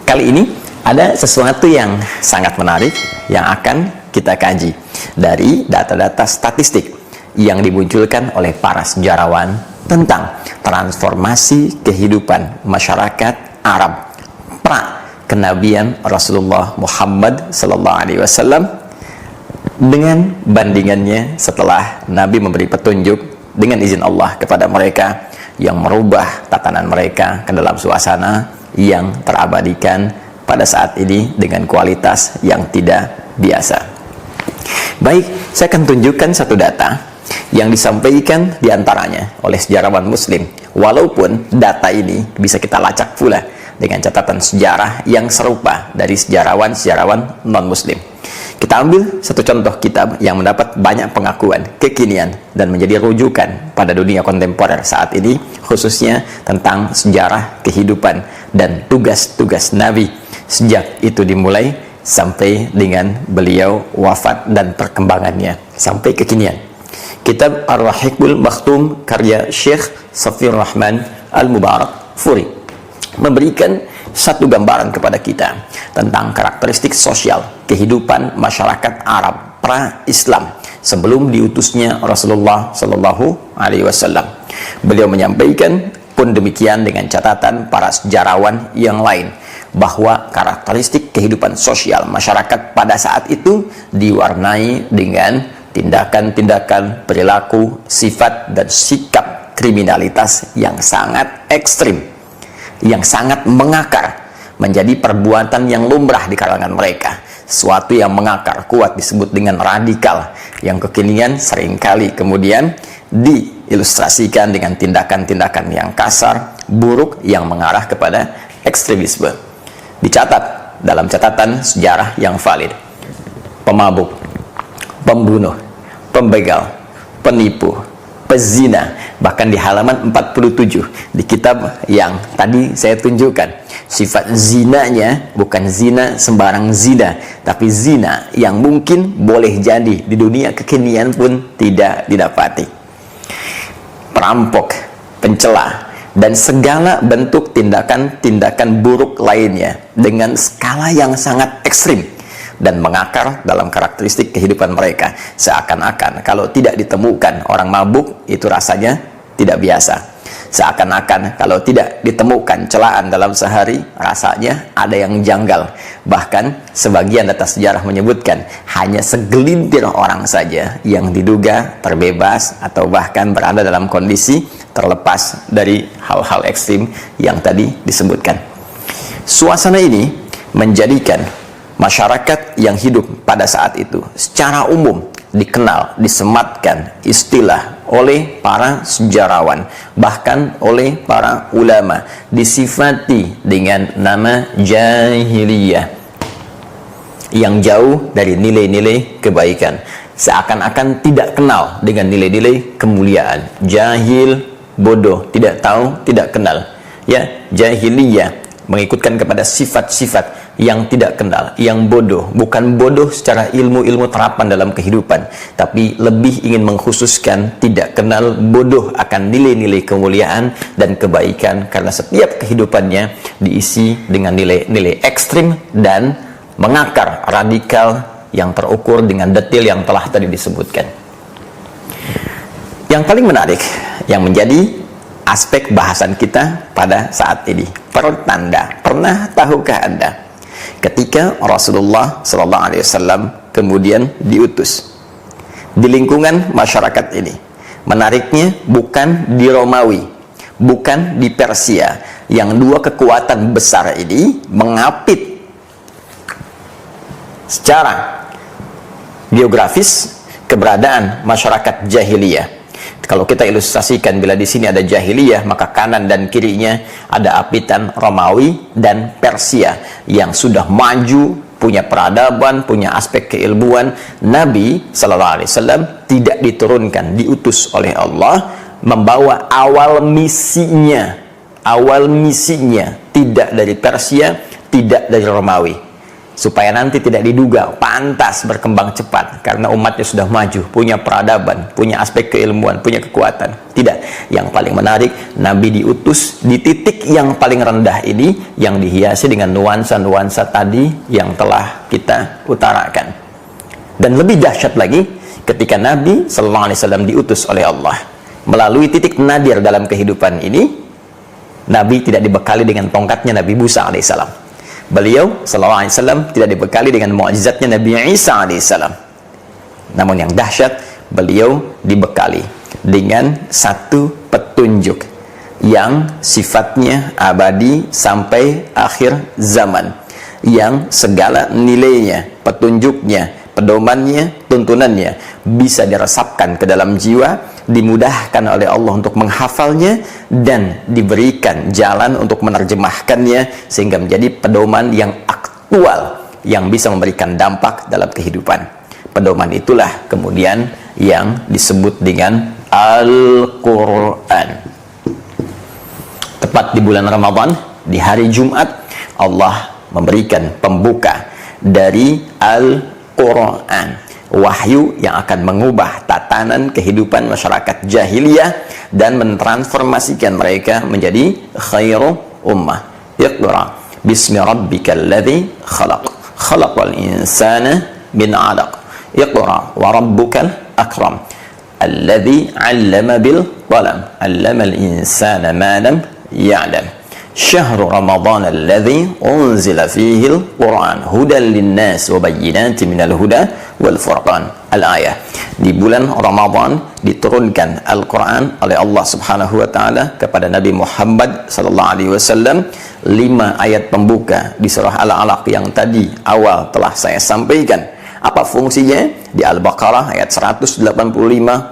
Kali ini ada sesuatu yang sangat menarik yang akan kita kaji dari data-data statistik yang dimunculkan oleh para sejarawan tentang transformasi kehidupan masyarakat Arab pra kenabian Rasulullah Muhammad SAW dengan bandingannya setelah Nabi memberi petunjuk dengan izin Allah kepada mereka yang merubah tatanan mereka ke dalam suasana yang terabadikan pada saat ini dengan kualitas yang tidak biasa. Baik, saya akan tunjukkan satu data yang disampaikan diantaranya oleh sejarawan muslim, walaupun data ini bisa kita lacak pula dengan catatan sejarah yang serupa dari sejarawan-sejarawan non-muslim. Kita ambil satu contoh kitab yang mendapat banyak pengakuan kekinian dan menjadi rujukan pada dunia kontemporer saat ini, khususnya tentang sejarah kehidupan dan tugas-tugas Nabi sejak itu dimulai sampai dengan beliau wafat dan perkembangannya sampai kekinian. Kitab Ar-Rahiqul Makhtum karya Syekh Safir Rahman Al-Mubarak Furi memberikan satu gambaran kepada kita tentang karakteristik sosial kehidupan masyarakat Arab pra-Islam sebelum diutusnya Rasulullah Sallallahu Alaihi Wasallam. Beliau menyampaikan pun demikian dengan catatan para sejarawan yang lain bahwa karakteristik kehidupan sosial masyarakat pada saat itu diwarnai dengan tindakan-tindakan, perilaku, sifat, dan sikap kriminalitas yang sangat ekstrim, yang sangat mengakar, menjadi perbuatan yang lumrah di kalangan mereka. Sesuatu yang mengakar kuat disebut dengan radikal, yang kekinian seringkali kemudian diilustrasikan dengan tindakan-tindakan yang kasar, buruk, yang mengarah kepada ekstremisme. Dicatat dalam catatan sejarah yang valid, pemabuk, pembunuh, pembegal, penipu, pezina, bahkan di halaman 47 di kitab yang tadi saya tunjukkan, sifat zinanya bukan zina sembarang zina, tapi zina yang mungkin boleh jadi di dunia kekinian pun tidak didapati. Perampok, pencela, dan segala bentuk tindakan-tindakan buruk lainnya dengan skala yang sangat ekstrim dan mengakar dalam karakteristik kehidupan mereka. Seakan-akan kalau tidak ditemukan orang mabuk itu rasanya tidak biasa. Seakan-akan kalau tidak ditemukan celaan dalam sehari rasanya ada yang janggal. Bahkan sebagian data sejarah menyebutkan hanya segelintir orang saja yang diduga terbebas atau bahkan berada dalam kondisi terlepas dari hal-hal ekstrim yang tadi disebutkan. Suasana ini menjadikan masyarakat yang hidup pada saat itu secara umum dikenal, disematkan istilah oleh para sejarawan, bahkan oleh para ulama, disifati dengan nama jahiliyah, yang jauh dari nilai-nilai kebaikan, seakan-akan tidak kenal dengan nilai-nilai kemuliaan. Jahil, bodoh, tidak tahu, tidak kenal, ya. Jahiliyah mengikutkan kepada sifat-sifat yang tidak kenal, yang bodoh, bukan bodoh secara ilmu-ilmu terapan dalam kehidupan, tapi lebih ingin mengkhususkan tidak kenal, bodoh akan nilai-nilai kemuliaan dan kebaikan, karena setiap kehidupannya diisi dengan nilai-nilai ekstrim dan mengakar, radikal, yang terukur dengan detail yang telah tadi disebutkan. Yang paling menarik yang menjadi aspek bahasan kita pada saat ini, pertanda. Pernah tahukah Anda ketika Rasulullah SAW kemudian diutus di lingkungan masyarakat ini? Menariknya bukan di Romawi, bukan di Persia, yang dua kekuatan besar ini mengapit secara geografis keberadaan masyarakat jahiliyah. Kalau kita ilustrasikan, bila di sini ada jahiliyah, maka kanan dan kirinya ada apitan Romawi dan Persia yang sudah maju, punya peradaban, punya aspek keilmuan. Nabi SAW tidak diturunkan, diutus oleh Allah, membawa awal misinya tidak dari Persia, tidak dari Romawi. supaya nanti tidak diduga pantas berkembang cepat karena umatnya sudah maju, punya peradaban, punya aspek keilmuan, punya kekuatan. Tidak, yang paling menarik, Nabi diutus di titik yang paling rendah ini, yang dihiasi dengan nuansa-nuansa tadi yang telah kita utarakan. Dan lebih dahsyat lagi, ketika Nabi Sallallahu Alaihi Wasallam diutus oleh Allah melalui titik nadir dalam kehidupan ini, Nabi tidak dibekali dengan tongkatnya Nabi Musa alaihissalam. Beliau Sallallahu Alaihi Wasallam tidak dibekali dengan mukjizatnya Nabi Isa alaihissalam. Namun yang dahsyat, beliau dibekali dengan satu petunjuk yang sifatnya abadi sampai akhir zaman, yang segala nilainya, petunjuknya, pedomannya, tuntunannya bisa diresapkan ke dalam jiwa, dimudahkan oleh Allah untuk menghafalnya, dan diberikan jalan untuk menerjemahkannya sehingga menjadi pedoman yang aktual yang bisa memberikan dampak dalam kehidupan. Pedoman itulah kemudian yang disebut dengan Al-Quran. Tepat di bulan Ramadan, di hari Jumat, Allah memberikan pembuka dari Al-Quran, wahyu yang akan mengubah tatanan kehidupan masyarakat jahiliyah dan mentransformasikan mereka menjadi khairu ummah. Iqra bismi rabbikal ladzi khalaq, khalaqal insana min 'alaq. Iqra wa rabbukal akram, alladzi 'allama bil qalam, 'allamal insana ma lam ya'lam. Syahrul Ramadan alladzi unzila fihi al-Qur'an hudan lin-nas wa bayyinatin minal huda wal furqan. Al-ayah. Di bulan Ramadan diturunkan Al-Qur'an oleh Allah Subhanahu wa taala kepada Nabi Muhammad sallallahu alaihi wasallam, 5 ayat pembuka di surah Al-Alaq yang tadi awal telah saya sampaikan. Apa fungsinya? Di Al-Baqarah ayat 185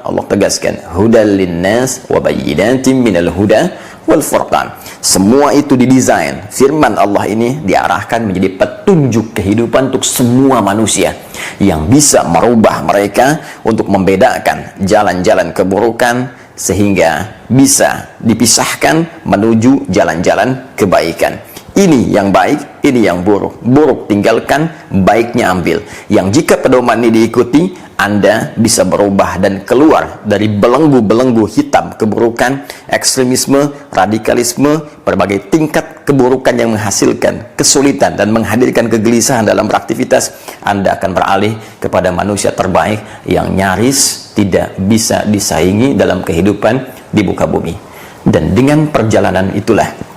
Allah tegaskan, hudal lin-nas wa bayyinatin minal huda wal furqan. Semua itu didesain, firman Allah ini diarahkan menjadi petunjuk kehidupan untuk semua manusia yang bisa merubah mereka untuk membedakan jalan-jalan keburukan sehingga bisa dipisahkan menuju jalan-jalan kebaikan. Ini yang baik, ini yang buruk. Buruk tinggalkan, baiknya ambil. Yang jika pedoman ini diikuti, Anda bisa berubah dan keluar dari belenggu-belenggu hitam keburukan, ekstremisme, radikalisme, berbagai tingkat keburukan yang menghasilkan kesulitan dan menghadirkan kegelisahan dalam beraktivitas. Anda akan beralih kepada manusia terbaik yang nyaris tidak bisa disaingi dalam kehidupan di muka bumi. Dan dengan perjalanan itulah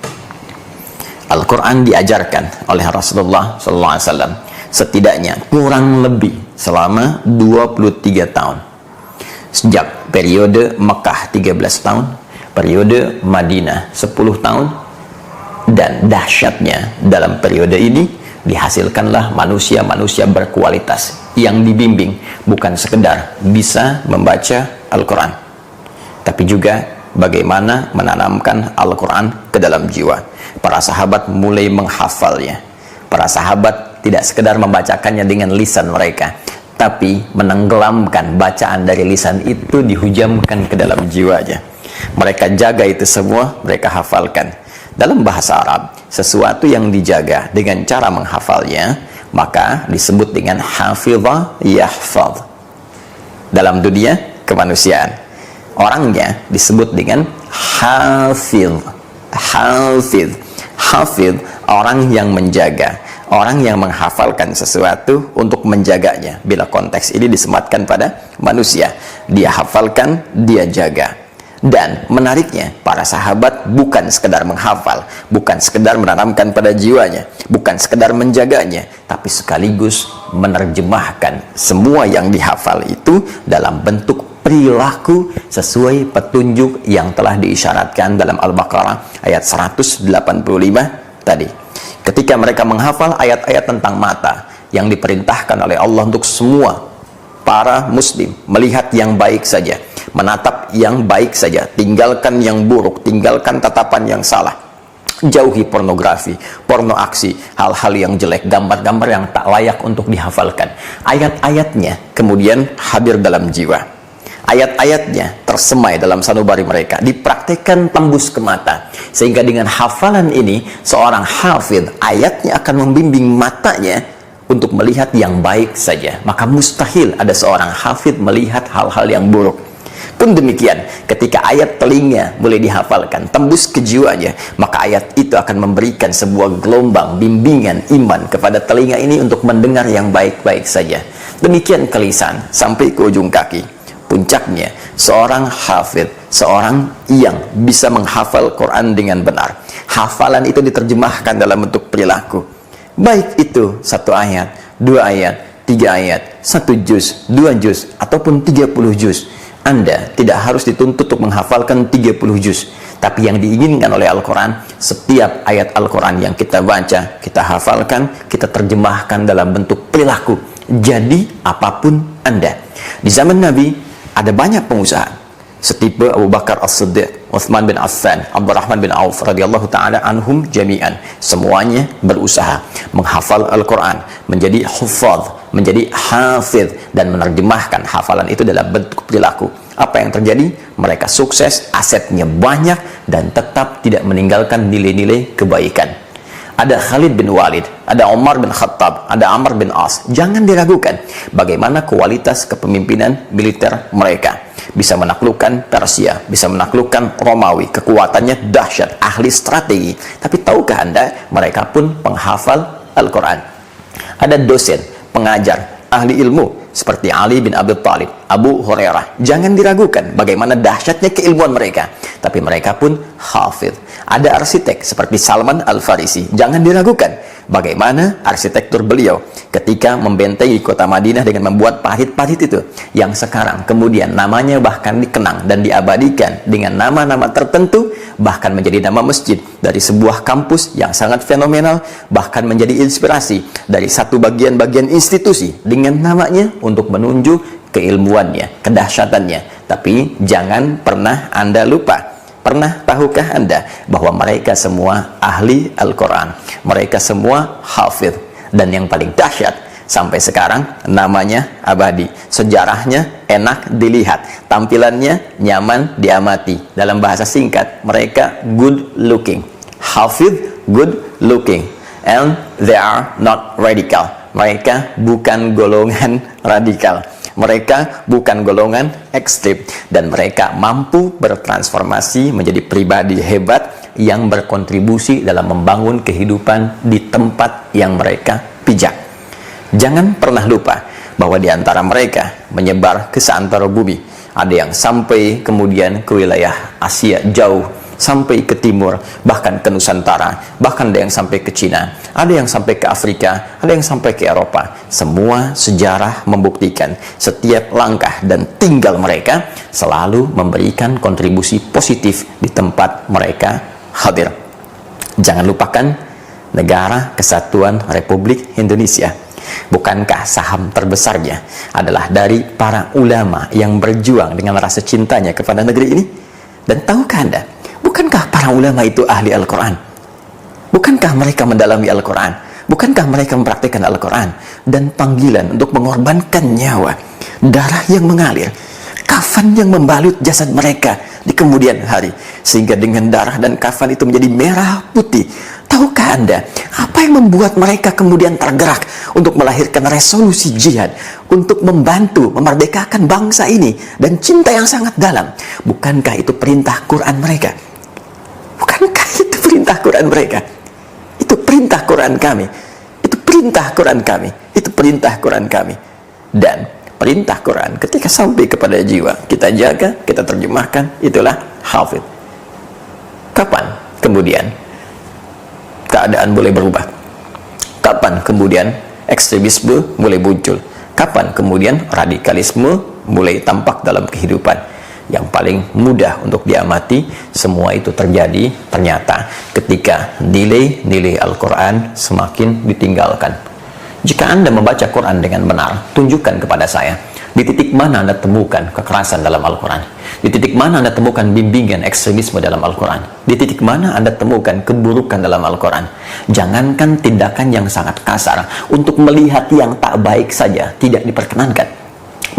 Al-Quran diajarkan oleh Rasulullah SAW setidaknya kurang lebih selama 23 tahun. Sejak periode Mekah 13 tahun, periode Madinah 10 tahun, dan dahsyatnya dalam periode ini dihasilkanlah manusia-manusia berkualitas yang dibimbing bukan sekedar bisa membaca Al-Quran, tapi juga bagaimana menanamkan Al-Quran ke dalam jiwa. Para sahabat mulai menghafalnya. Para sahabat tidak sekedar membacakannya dengan lisan mereka, tapi menenggelamkan bacaan dari lisan itu, dihujamkan ke dalam jiwanya. Mereka jaga itu semua, mereka hafalkan. Dalam bahasa Arab, sesuatu yang dijaga dengan cara menghafalnya, maka disebut dengan hafidha yahfadh. Dalam dunia kemanusiaan, orangnya disebut dengan hafidh. Hafidh, orang yang menjaga, orang yang menghafalkan sesuatu untuk menjaganya. Bila konteks ini disematkan pada manusia, dia hafalkan, dia jaga. Dan menariknya, para sahabat bukan sekedar menghafal, bukan sekedar menanamkan pada jiwanya, bukan sekedar menjaganya, tapi sekaligus menerjemahkan semua yang dihafal itu dalam bentuk perilaku sesuai petunjuk yang telah diisyaratkan dalam Al-Baqarah ayat 185 tadi. Ketika mereka menghafal ayat-ayat tentang mata yang diperintahkan oleh Allah untuk semua para muslim melihat yang baik saja, menatap yang baik saja, tinggalkan yang buruk, tinggalkan tatapan yang salah, jauhi pornografi, porno aksi, hal-hal yang jelek, gambar-gambar yang tak layak untuk dihafalkan. Ayat-ayatnya kemudian hadir dalam jiwa. Ayat-ayatnya tersemai dalam sanubari mereka, dipraktekkan tembus ke mata, sehingga dengan hafalan ini seorang hafidh, ayatnya akan membimbing matanya untuk melihat yang baik saja, maka mustahil ada seorang hafid melihat hal-hal yang buruk. Pun demikian, ketika ayat telinga mulai dihafalkan, tembus ke jiwanya, maka ayat itu akan memberikan sebuah gelombang bimbingan iman kepada telinga ini untuk mendengar yang baik-baik saja. Demikian ke lisan sampai ke ujung kaki. Puncaknya, seorang hafid, seorang yang bisa menghafal Quran dengan benar. Hafalan itu diterjemahkan dalam bentuk perilaku. Baik itu 1 ayat, 2 ayat, 3 ayat, 1 juz, 2 juz, ataupun 30 juz. Anda tidak harus dituntut untuk menghafalkan 30 juz. Tapi yang diinginkan oleh Al-Quran, setiap ayat Al-Quran yang kita baca, kita hafalkan, kita terjemahkan dalam bentuk perilaku. Jadi, apapun Anda. Di zaman Nabi, ada banyak pengusaha. Setipe Abu Bakar As-Siddiq, Uthman bin Affan, Abdurrahman bin Auf radhiyallahu ta'ala anhum jami'an. Semuanya berusaha menghafal Al-Quran, menjadi hufadz, menjadi hafidh, dan menerjemahkan hafalan itu dalam bentuk perilaku. Apa yang terjadi? Mereka sukses, asetnya banyak, dan tetap tidak meninggalkan nilai-nilai kebaikan. Ada Khalid bin Walid, ada Umar bin Khattab, ada Amr bin As. Jangan diragukan bagaimana kualitas kepemimpinan militer mereka. Bisa menaklukkan Persia, bisa menaklukkan Romawi, kekuatannya dahsyat, ahli strategi. Tapi tahukah Anda, mereka pun penghafal Al-Quran. Ada dosen, pengajar, ahli ilmu seperti Ali bin Abi Thalib, Abu Hurairah. Jangan diragukan bagaimana dahsyatnya keilmuan mereka, tapi mereka pun hafidh. Ada arsitek seperti Salman Al-Farisi. Jangan diragukan bagaimana arsitektur beliau ketika membentengi kota Madinah dengan membuat parit-parit itu, yang sekarang kemudian namanya bahkan dikenang dan diabadikan dengan nama-nama tertentu, bahkan menjadi nama masjid dari sebuah kampus yang sangat fenomenal, bahkan menjadi inspirasi dari satu bagian-bagian institusi dengan namanya untuk menunjuk keilmuannya, kedahsyatannya. Tapi jangan pernah Anda lupa, pernah tahukah Anda bahwa mereka semua ahli Al-Quran, mereka semua hafidh, dan yang paling dahsyat, sampai sekarang namanya abadi, sejarahnya enak dilihat, tampilannya nyaman diamati. Dalam bahasa singkat, mereka good looking, hafidh good looking, and they are not radical. Mereka bukan golongan radikal, mereka bukan golongan ekstrem, dan mereka mampu bertransformasi menjadi pribadi hebat yang berkontribusi dalam membangun kehidupan di tempat yang mereka pijak. Jangan pernah lupa bahwa di antara mereka menyebar ke seantero bumi. Ada yang sampai kemudian ke wilayah Asia jauh, sampai ke timur, bahkan ke Nusantara, bahkan ada yang sampai ke Cina, ada yang sampai ke Afrika, ada yang sampai ke Eropa. Semua sejarah membuktikan setiap langkah dan tinggal mereka selalu memberikan kontribusi positif di tempat mereka hadir. Jangan lupakan Negara Kesatuan Republik Indonesia. Bukankah saham terbesarnya adalah dari para ulama yang berjuang dengan rasa cintanya kepada negeri ini? Dan tahukah Anda, bukankah para ulama itu ahli Al-Quran? Bukankah mereka mendalami Al-Quran? Bukankah mereka mempraktikkan Al-Quran? Dan panggilan untuk mengorbankan nyawa, darah yang mengalir, kafan yang membalut jasad mereka di kemudian hari, sehingga dengan darah dan kafan itu menjadi merah putih. Tahukah Anda apa yang membuat mereka kemudian tergerak untuk melahirkan resolusi jihad, untuk membantu memerdekakan bangsa ini, dan cinta yang sangat dalam? Bukankah itu perintah Quran mereka? Bukankah itu perintah Quran mereka? Itu perintah Quran kami. Itu perintah Quran kami. Itu perintah Quran kami. Dan perintah Quran ketika sampai kepada jiwa, kita jaga, kita terjemahkan, itulah hafidh. Kapan kemudian keadaan boleh berubah? Kapan kemudian ekstremisme mulai muncul? Kapan kemudian radikalisme mulai tampak dalam kehidupan? Yang paling mudah untuk diamati, semua itu terjadi ternyata ketika nilai-nilai Al-Quran semakin ditinggalkan. Jika Anda membaca Quran dengan benar, tunjukkan kepada saya di titik mana Anda temukan kekerasan dalam Al-Quran, di titik mana Anda temukan bimbingan ekstremisme dalam Al-Quran, di titik mana Anda temukan keburukan dalam Al-Quran. Jangankan tindakan yang sangat kasar, untuk melihat yang tak baik saja tidak diperkenankan.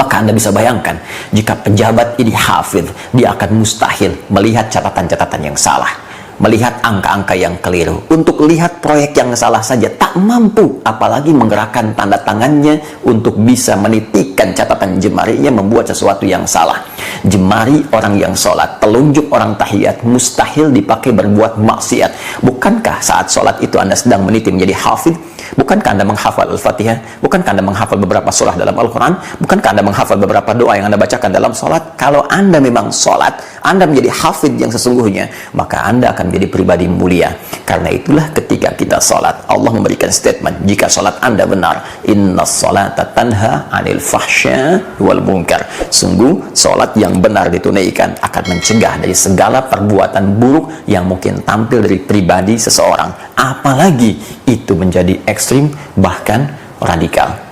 Maka Anda bisa bayangkan, jika pejabat ini hafidh, dia akan mustahil melihat catatan-catatan yang salah. melihat angka-angka yang keliru, untuk lihat proyek yang salah saja tak mampu, apalagi menggerakkan tanda tangannya untuk bisa menitikan catatan jemarinya membuat sesuatu yang salah. Jemari orang yang sholat, telunjuk orang tahiyat mustahil dipakai berbuat maksiat. Bukankah saat sholat itu Anda sedang meniti menjadi hafid? Bukankah Anda menghafal Al-Fatihah? Bukankah Anda menghafal beberapa surah dalam Al-Quran? Bukankah Anda menghafal beberapa doa yang Anda bacakan dalam sholat? Kalau Anda memang sholat, Anda menjadi hafid yang sesungguhnya, maka Anda akan menjadi pribadi mulia. Karena itulah ketika kita sholat, Allah memberikan statement, jika sholat Anda benar, inna sholata tanha anil fahsya wal munkar. Sungguh, sholat yang benar ditunaikan akan mencegah dari segala perbuatan buruk yang mungkin tampil dari pribadi seseorang. Apalagi itu menjadi ekstrim, bahkan radikal.